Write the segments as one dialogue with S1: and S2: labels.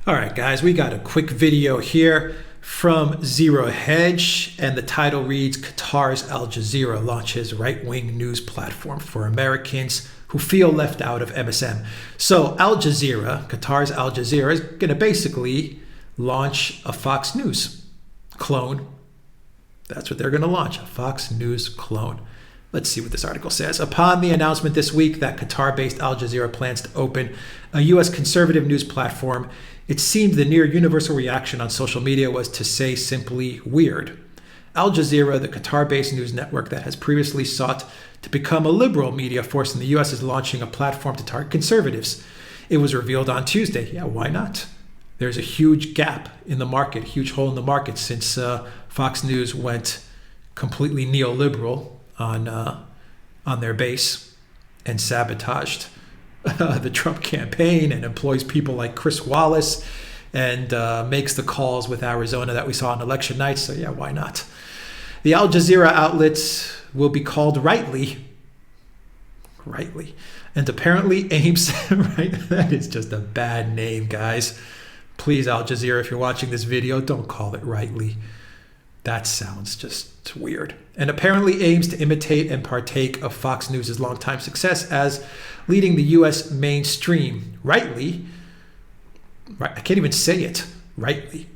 S1: All right, guys, we got a quick video here from Zero Hedge, and the title reads, Qatar's Al Jazeera launches right-wing news platform for Americans who feel left out of MSM. So Al Jazeera, Qatar's Al Jazeera, is going to basically launch a Fox News clone. That's what they're going to launch, a Fox News clone. Let's see what this article says. Upon the announcement this week that Qatar-based Al Jazeera plans to open a U.S. conservative news platform, it seemed the near universal reaction on social media was to say simply weird. Al Jazeera, the Qatar-based news network that has previously sought to become a liberal media force in the U.S., is launching a platform to target conservatives. It was revealed on Tuesday. Yeah, why not? There's a huge gap in the market, huge hole in the market since Fox News went completely neoliberal on their base and sabotaged the Trump campaign and employs people like Chris Wallace and makes the calls with Arizona that we saw on election night. So yeah, why not? The Al Jazeera outlets will be called Rightly, and apparently aims, right? That is just a bad name, guys. Please, Al Jazeera, if you're watching this video, don't call it Rightly. That sounds just weird. And apparently aims to imitate and partake of Fox News' longtime success as leading the U.S. mainstream. Rightly, I can't even say it, Rightly.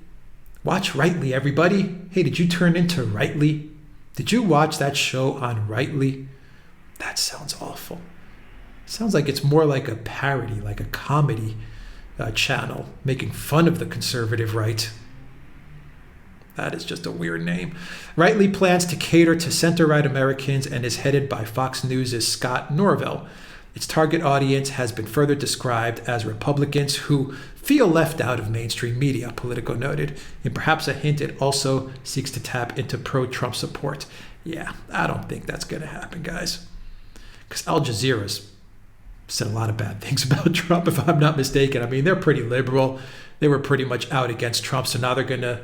S1: Watch Rightly, everybody. Hey, did you turn into Rightly? Did you watch that show on Rightly? That sounds awful. It sounds like it's more like a parody, like a comedy channel making fun of the conservative right. That is just a weird name. Rightly plans to cater to center-right Americans and is headed by Fox News' Scott Norvell. Its target audience has been further described as Republicans who feel left out of mainstream media, Politico noted. In perhaps a hint, it also seeks to tap into pro-Trump support. Yeah, I don't think that's going to happen, guys. Because Al Jazeera's said a lot of bad things about Trump, if I'm not mistaken. I mean, they're pretty liberal. They were pretty much out against Trump, so now they're going to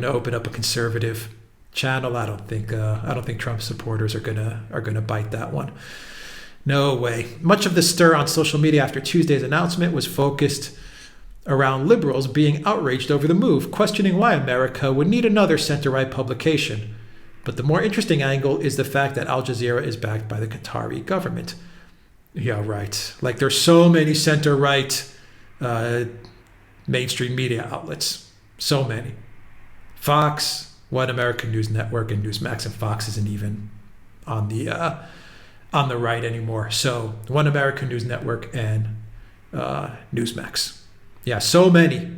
S1: open up a conservative channel. I don't think Trump supporters are gonna bite that one. No way. Much of the stir on social media after Tuesday's announcement was focused around liberals being outraged over the move, questioning why America would need another center-right publication. But the more interesting angle is the fact that Al Jazeera is backed by the Qatari government. Yeah, right. Like there's so many center-right mainstream media outlets. So many. Fox, One American News Network, and Newsmax, and Fox isn't even on the right anymore. So One American News Network and Newsmax. Yeah, so many.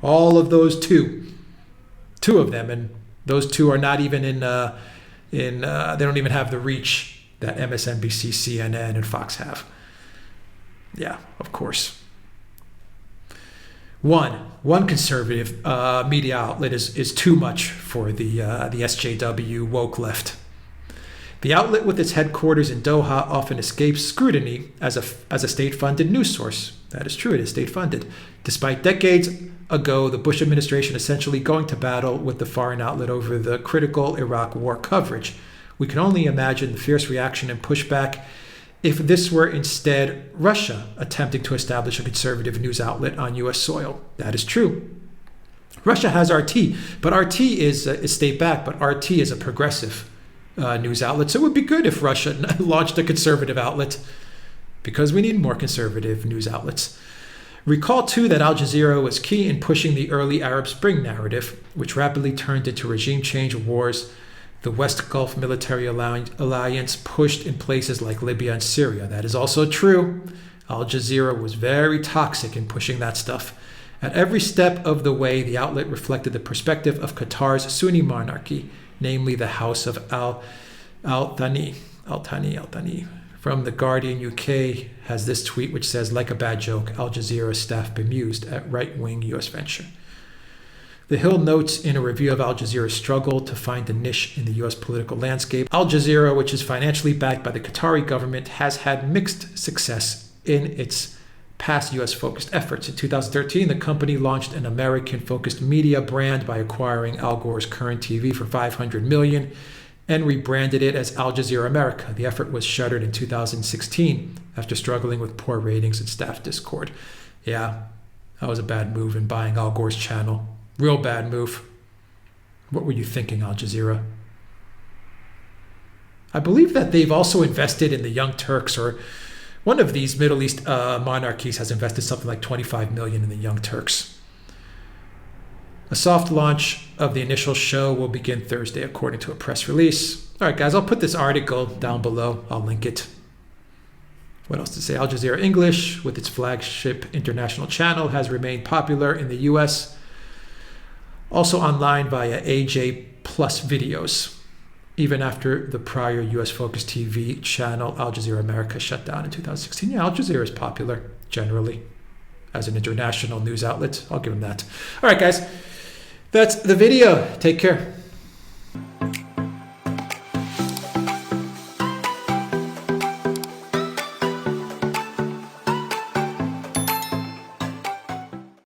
S1: All of those two of them, and those two are not even they don't even have the reach that MSNBC, CNN, and Fox have. Yeah, of course. One conservative media outlet is too much for the SJW woke left. The outlet, with its headquarters in Doha, often escapes scrutiny as a state-funded news source. That is true, it is state-funded. Despite decades ago, the Bush administration essentially going to battle with the foreign outlet over the critical Iraq war coverage. We can only imagine the fierce reaction and pushback if this were instead Russia attempting to establish a conservative news outlet on U.S. soil. That is true. Russia has RT, but RT is state-backed, but RT is a progressive news outlet. So it would be good if Russia launched a conservative outlet, because we need more conservative news outlets. Recall, too, that Al Jazeera was key in pushing the early Arab Spring narrative, which rapidly turned into regime change wars the West Gulf Military Alliance pushed in places like Libya and Syria. That is also true. Al Jazeera was very toxic in pushing that stuff. At every step of the way, the outlet reflected the perspective of Qatar's Sunni monarchy, namely the House of Al Thani. From The Guardian UK has this tweet which says, like a bad joke, Al Jazeera staff bemused at right-wing U.S. venture. The Hill notes in a review of Al Jazeera's struggle to find a niche in the U.S. political landscape, Al Jazeera, which is financially backed by the Qatari government, has had mixed success in its past U.S.-focused efforts. In 2013, the company launched an American-focused media brand by acquiring Al Gore's Current TV for $500 million and rebranded it as Al Jazeera America. The effort was shuttered in 2016 after struggling with poor ratings and staff discord. Yeah, that was a bad move in buying Al Gore's channel. Real bad move. What were you thinking, Al Jazeera? I believe that they've also invested in the Young Turks, or one of these Middle East monarchies has invested something like 25 million in the Young Turks. A soft launch of the initial show will begin Thursday, according to a press release. All right, guys, I'll put this article down below. I'll link it. What else to say? Al Jazeera English, with its flagship international channel, has remained popular in the US, also online via AJ Plus videos, even after the prior US-focused TV channel Al Jazeera America shut down in 2016. Yeah, Al Jazeera is popular generally as an international news outlet. I'll give them that. All right, guys. That's the video. Take care.